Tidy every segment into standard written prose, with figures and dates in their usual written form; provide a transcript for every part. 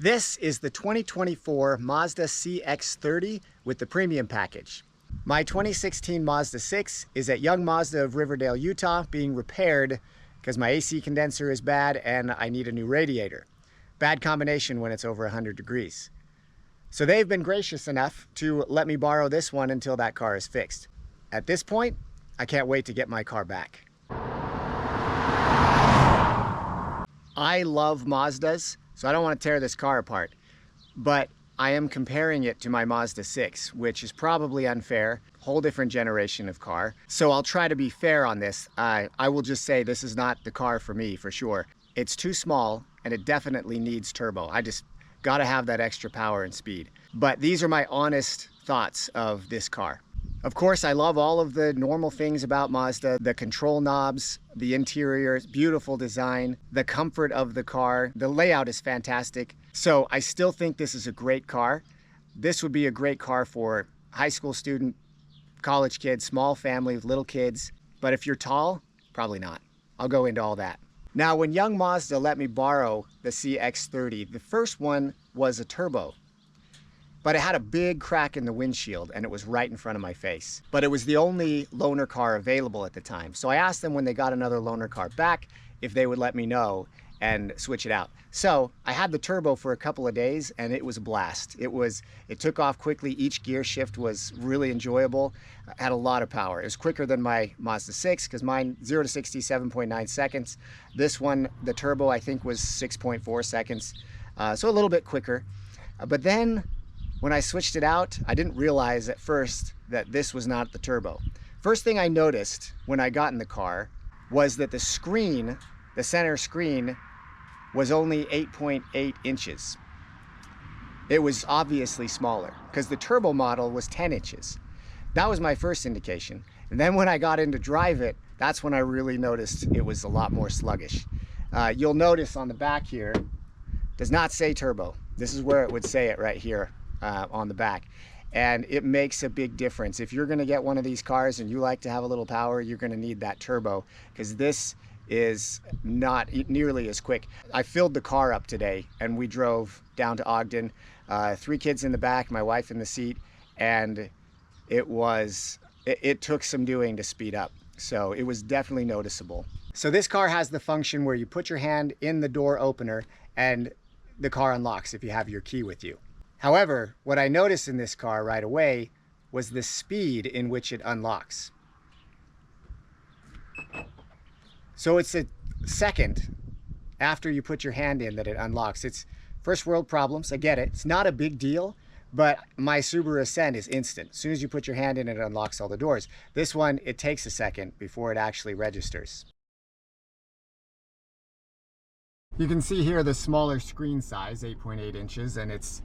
This is the 2024 Mazda CX-30 with the Premium package. My 2016 Mazda 6 is at Young Mazda of Riverdale, Utah, being repaired because my AC condenser is bad and I need a new radiator. Bad combination when it's over 100 degrees. So they've been gracious enough to let me borrow this one until that car is fixed. At this point, I can't wait to get my car back. I love Mazdas, so I don't want to tear this car apart, but I am comparing it to my Mazda 6, which is probably unfair, whole different generation of car. So I'll try to be fair on this. I will just say this is not the car for me, for sure. It's too small and it definitely needs turbo. I just gotta have that extra power and speed. But these are my honest thoughts of this car. Of course, I love all of the normal things about Mazda, the control knobs, the interior, beautiful design, the comfort of the car, the layout is fantastic. So I still think this is a great car. This would be a great car for high school student, college kids, small family with little kids. But if you're tall, probably not. I'll go into all that. Now, when Young Mazda let me borrow the CX-30, the first one was a turbo. But it had a big crack in the windshield and it was right in front of my face. But it was the only loaner car available at the time. So I asked them when they got another loaner car back if they would let me know and switch it out. So I had the turbo for a couple of days and it was a blast. It took off quickly. Each gear shift was really enjoyable. Had a lot of power. It was quicker than my Mazda 6 because mine 0 to 60, 7.9 seconds. This one, the turbo, I think was 6.4 seconds. So a little bit quicker. But then when I switched it out, I didn't realize at first that this was not the turbo. First thing I noticed when I got in the car was that the screen, the center screen, was only 8.8 inches. It was obviously smaller because the turbo model was 10 inches. That was my first indication. And then when I got in to drive it, that's when I really noticed it was a lot more sluggish. You'll notice on the back here, does not say turbo. This is where it would say it right here. On the back, and it makes a big difference. If you're going to get one of these cars and you like to have a little power, you're going to need that turbo because this is not nearly as quick. I filled the car up today and we drove down to Ogden, 3 kids in the back, my wife in the seat, and it took some doing to speed up. So it was definitely noticeable. So this car has the function where you put your hand in the door opener and the car unlocks if you have your key with you. However, what I noticed in this car right away was the speed in which it unlocks. So it's a second after you put your hand in that it unlocks. It's first world problems, I get it. It's not a big deal, but my Subaru Ascent is instant. As soon as you put your hand in, it unlocks all the doors. This one, it takes a second before it actually registers. You can see here the smaller screen size, 8.8 inches, and it's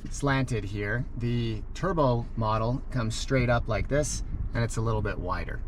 slanted here. The turbo model comes straight up like this and it's a little bit wider.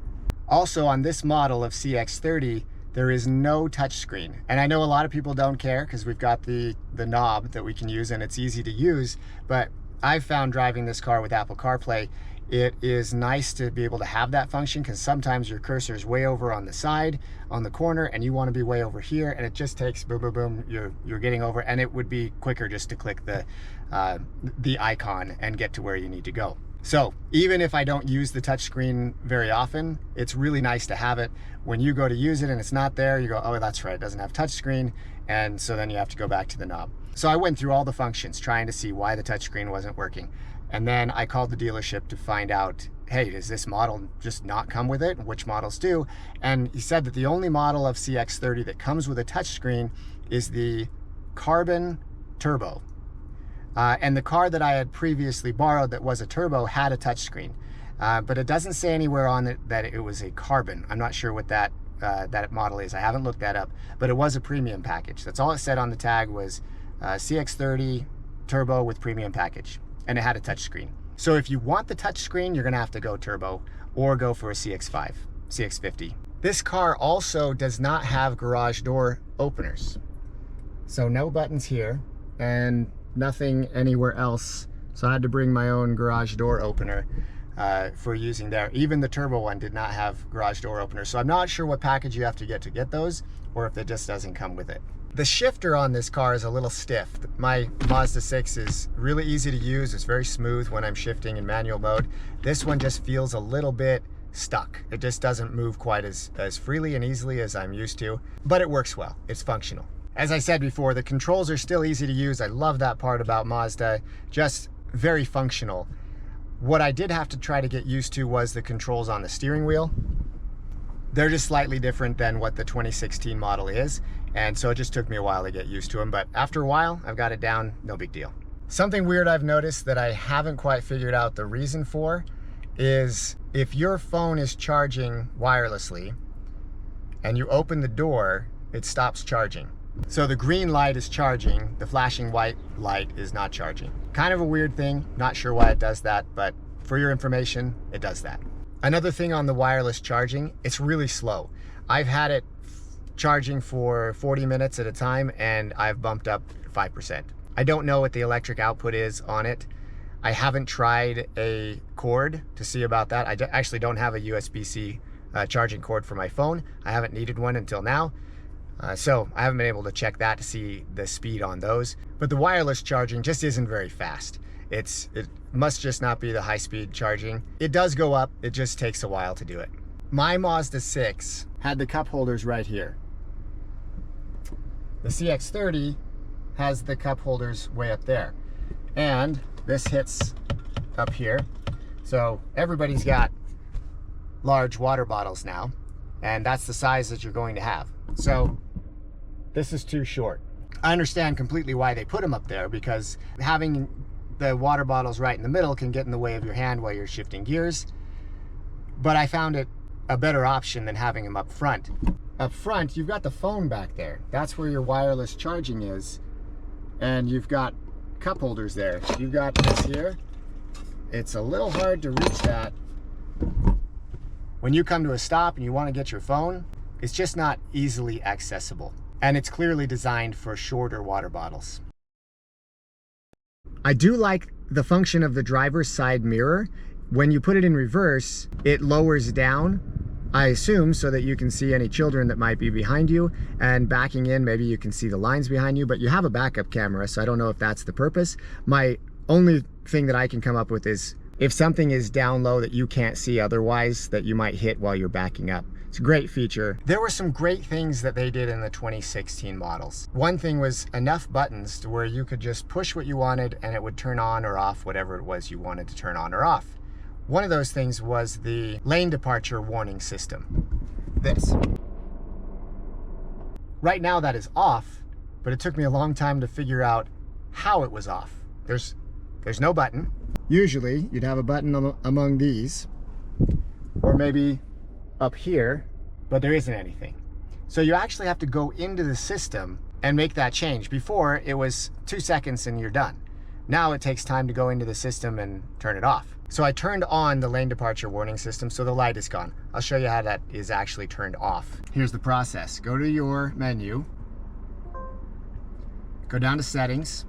Also on this model of CX-30 there is no touchscreen, and I know a lot of people don't care because we've got the knob that we can use and it's easy to use, but I've found driving this car with Apple CarPlay, it is nice to be able to have that function because sometimes your cursor is way over on the side, on the corner, and you want to be way over here, and it just takes boom, boom, boom, you're getting over, and it would be quicker just to click the icon and get to where you need to go. So even if I don't use the touchscreen very often, it's really nice to have it. When you go to use it and it's not there, you go, oh, that's right, it doesn't have touchscreen, and so then you have to go back to the knob. So I went through all the functions trying to see why the touchscreen wasn't working. And then I called the dealership to find out, hey, does this model just not come with it? Which models do? And he said that the only model of CX-30 that comes with a touchscreen is the Carbon Turbo. And the car that I had previously borrowed that was a turbo had a touchscreen. But it doesn't say anywhere on it that it was a Carbon. I'm not sure what that model is. I haven't looked that up, but it was a premium package. That's all it said on the tag was CX-30 Turbo with premium package. And it had a touchscreen. So if you want the touchscreen, you're gonna have to go turbo or go for a CX-5, CX-50. This car also does not have garage door openers. So no buttons here and nothing anywhere else. So I had to bring my own garage door opener for using there. Even the turbo one did not have garage door openers. So I'm not sure what package you have to get those or if it just doesn't come with it. The shifter on this car is a little stiff. My Mazda 6 is really easy to use. It's very smooth when I'm shifting in manual mode. This one just feels a little bit stuck. It just doesn't move quite as freely and easily as I'm used to, but it works well. It's functional. As I said before, the controls are still easy to use. I love that part about Mazda, just very functional. What I did have to try to get used to was the controls on the steering wheel. They're just slightly different than what the 2016 model is, and so it just took me a while to get used to them, but after a while, I've got it down, no big deal. Something weird I've noticed that I haven't quite figured out the reason for is if your phone is charging wirelessly and you open the door, it stops charging. So the green light is charging, the flashing white light is not charging. Kind of a weird thing, not sure why it does that, but for your information, it does that. Another thing on the wireless charging, it's really slow. I've had it charging for 40 minutes at a time and I've bumped up 5%. I don't know what the electric output is on it. I haven't tried a cord to see about that. I actually don't have a USB-C charging cord for my phone. I haven't needed one until now. So I haven't been able to check that to see the speed on those. But the wireless charging just isn't very fast. It must just not be the high-speed charging. It does go up, it just takes a while to do it. My Mazda 6 had the cup holders right here. The CX-30 has the cup holders way up there. And this hits up here. So everybody's got large water bottles now, and that's the size that you're going to have. So this is too short. I understand completely why they put them up there, because having the water bottles right in the middle can get in the way of your hand while you're shifting gears. But I found it a better option than having them up front. Up front, you've got the phone back there. That's where your wireless charging is. And you've got cup holders there. You've got this here. It's a little hard to reach that. When you come to a stop and you want to get your phone, it's just not easily accessible. And it's clearly designed for shorter water bottles. I do like the function of the driver's side mirror. When you put it in reverse, it lowers down, I assume, so that you can see any children that might be behind you, and backing in, maybe you can see the lines behind you, but you have a backup camera, so I don't know if that's the purpose. My only thing that I can come up with is if something is down low that you can't see otherwise, that you might hit while you're backing up. It's a great feature. There were some great things that they did in the 2016 models. One thing was enough buttons to where you could just push what you wanted and it would turn on or off whatever it was you wanted to turn on or off. One of those things was the lane departure warning system. This. Right now that is off, but it took me a long time to figure out how it was off. There's no button. Usually you'd have a button among these, or maybe up here, but there isn't anything. So you actually have to go into the system and make that change. Before, it was 2 seconds and you're done. Now it takes time to go into the system and turn it off. So I turned on the lane departure warning system, so the light is gone. I'll show you how that is actually turned off. Here's the process. Go to your menu, go down to settings,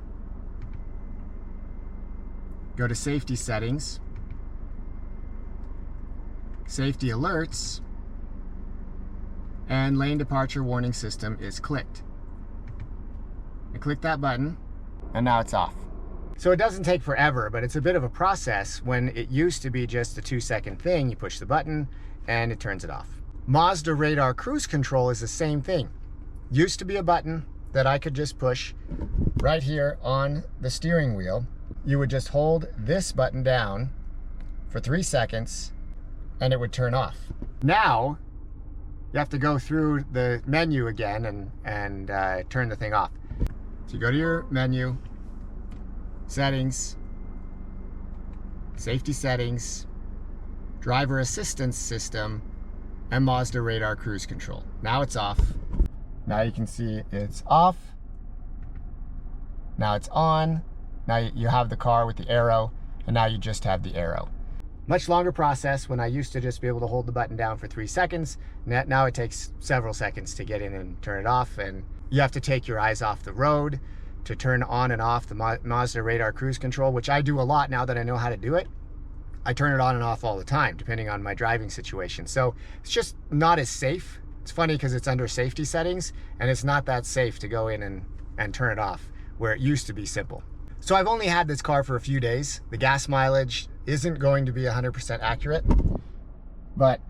go to safety settings, safety alerts, and lane departure warning system is clicked. I click that button and now it's off. So it doesn't take forever, but it's a bit of a process when it used to be just a 2-second thing. You push the button and it turns it off. Mazda radar cruise control is the same thing. Used to be a button that I could just push right here on the steering wheel. You would just hold this button down for 3 seconds and it would turn off. Now you have to go through the menu again and turn the thing off. So you go to your menu, settings, safety settings, driver assistance system, and Mazda radar cruise control. Now it's off. Now you can see it's off. Now it's on. Now you have the car with the arrow, and now you just have the arrow. Much longer process when I used to just be able to hold the button down for 3 seconds. Now it takes several seconds to get in and turn it off, and you have to take your eyes off the road to turn on and off the Mazda radar cruise control, which I do a lot now that I know how to do it. I turn it on and off all the time, depending on my driving situation. So it's just not as safe It's funny because it's under safety settings and it's not that safe to go in and turn it off, where it used to be simple. So I've only had this car for a few days. The gas mileage isn't going to be 100% accurate, but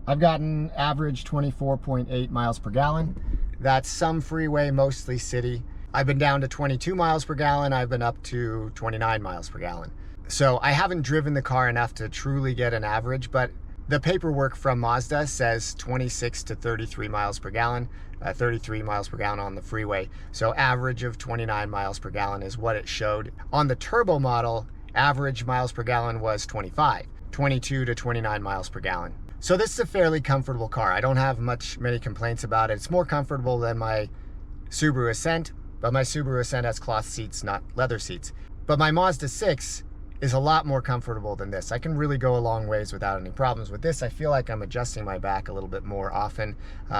I've gotten average 24.8 miles per gallon. That's some freeway, mostly city. I've been down to 22 miles per gallon. I've been up to 29 miles per gallon. So I haven't driven the car enough to truly get an average, but the paperwork from Mazda says 26 to 33 miles per gallon, 33 miles per gallon on the freeway. So average of 29 miles per gallon is what it showed. On the turbo model, average miles per gallon was 25, 22 to 29 miles per gallon. So this is a fairly comfortable car. I don't have many complaints about it. It's more comfortable than my Subaru Ascent, but my Subaru Ascent has cloth seats, not leather seats. But my Mazda 6 is a lot more comfortable than this. I can really go a long ways without any problems. With this, I feel like I'm adjusting my back a little bit more often.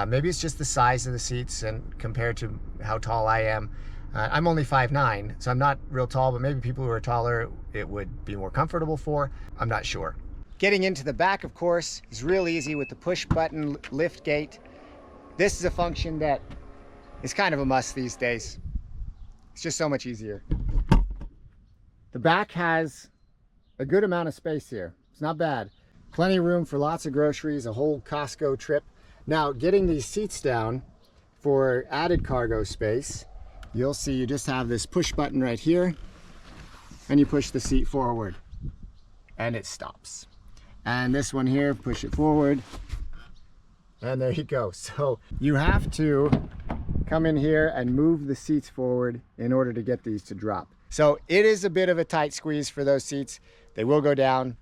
Maybe it's just the size of the seats and compared to how tall I am. I'm only 5'9", so I'm not real tall, but maybe people who are taller, it would be more comfortable for. I'm not sure. Getting into the back, of course, is real easy with the push button lift gate. This is a function that is kind of a must these days. It's just so much easier. The back has a good amount of space here. It's not bad. Plenty of room for lots of groceries, a whole Costco trip. Now, getting these seats down for added cargo space, you'll see you just have this push button right here, and you push the seat forward, and it stops. And this one here, push it forward, and there you go. So you have to come in here and move the seats forward in order to get these to drop. So it is a bit of a tight squeeze for those seats. They will go down,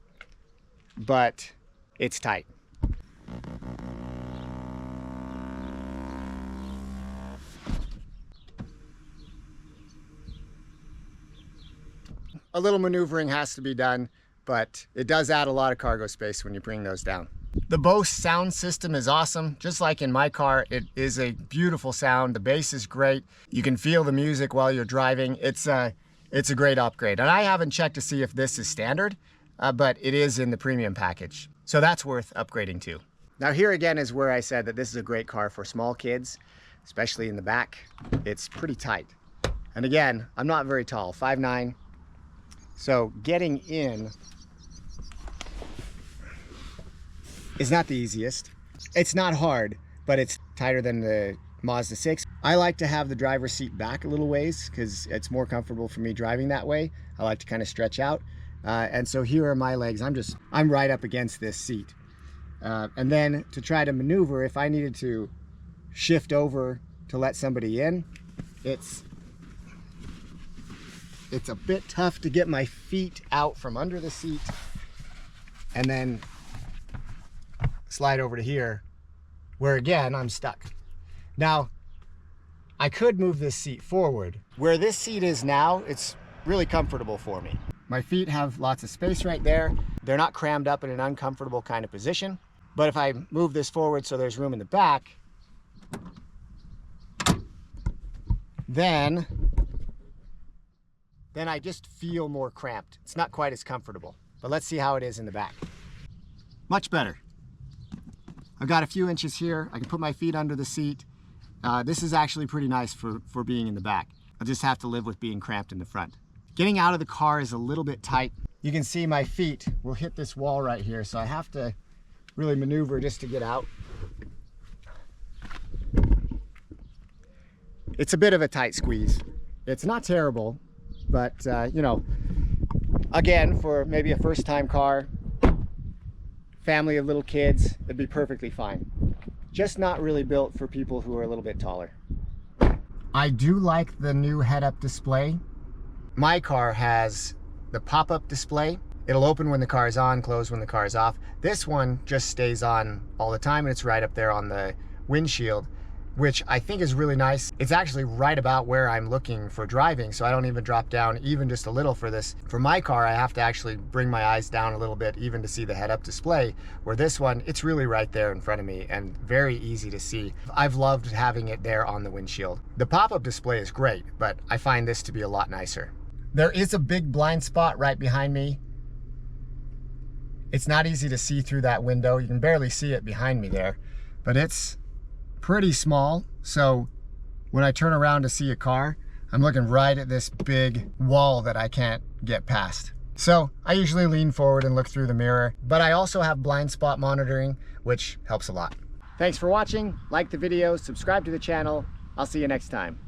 but it's tight. A little maneuvering has to be done, but it does add a lot of cargo space when you bring those down. The Bose sound system is awesome. Just like in my car, it is a beautiful sound. The bass is great. You can feel the music while you're driving. It's a great upgrade. And I haven't checked to see if this is standard, but it is in the premium package. So that's worth upgrading to. Now here again is where I said that this is a great car for small kids, especially in the back. It's pretty tight. And again, I'm not very tall, 5'9". So getting in is not the easiest. It's not hard, but it's tighter than the Mazda 6. I like to have the driver's seat back a little ways because it's more comfortable for me driving that way. I like to kind of stretch out. And so here are my legs. I'm right up against this seat. And then to try to maneuver, if I needed to shift over to let somebody in, it's a bit tough to get my feet out from under the seat and then slide over to here, where again, I'm stuck. Now, I could move this seat forward. Where this seat is now, it's really comfortable for me. My feet have lots of space right there. They're not crammed up in an uncomfortable kind of position. But if I move this forward so there's room in the back, then I just feel more cramped. It's not quite as comfortable. But let's see how it is in the back. Much better. I've got a few inches here. I can put my feet under the seat. This is actually pretty nice for being in the back. I'll just have to live with being cramped in the front. Getting out of the car is a little bit tight. You can see my feet will hit this wall right here, so I have to really maneuver just to get out. It's a bit of a tight squeeze. It's not terrible, but you know, again, for maybe a first-time car, family of little kids, it'd be perfectly fine. Just not really built for people who are a little bit taller. I do like the new head-up display. My car has the pop-up display. It'll open when the car is on, close when the car is off. This one just stays on all the time, and it's right up there on the windshield, which I think is really nice. It's actually right about where I'm looking for driving, so I don't even drop down even just a little for this. For my car, I have to actually bring my eyes down a little bit even to see the head-up display, where this one, it's really right there in front of me and very easy to see. I've loved having it there on the windshield. The pop-up display is great, but I find this to be a lot nicer. There is a big blind spot right behind me. It's not easy to see through that window. You can barely see it behind me there, but it's pretty small, so when I turn around to see a car, I'm looking right at this big wall that I can't get past. So I usually lean forward and look through the mirror, but I also have blind spot monitoring, which helps a lot. Thanks for watching. Like the video, subscribe to the channel. I'll see you next time.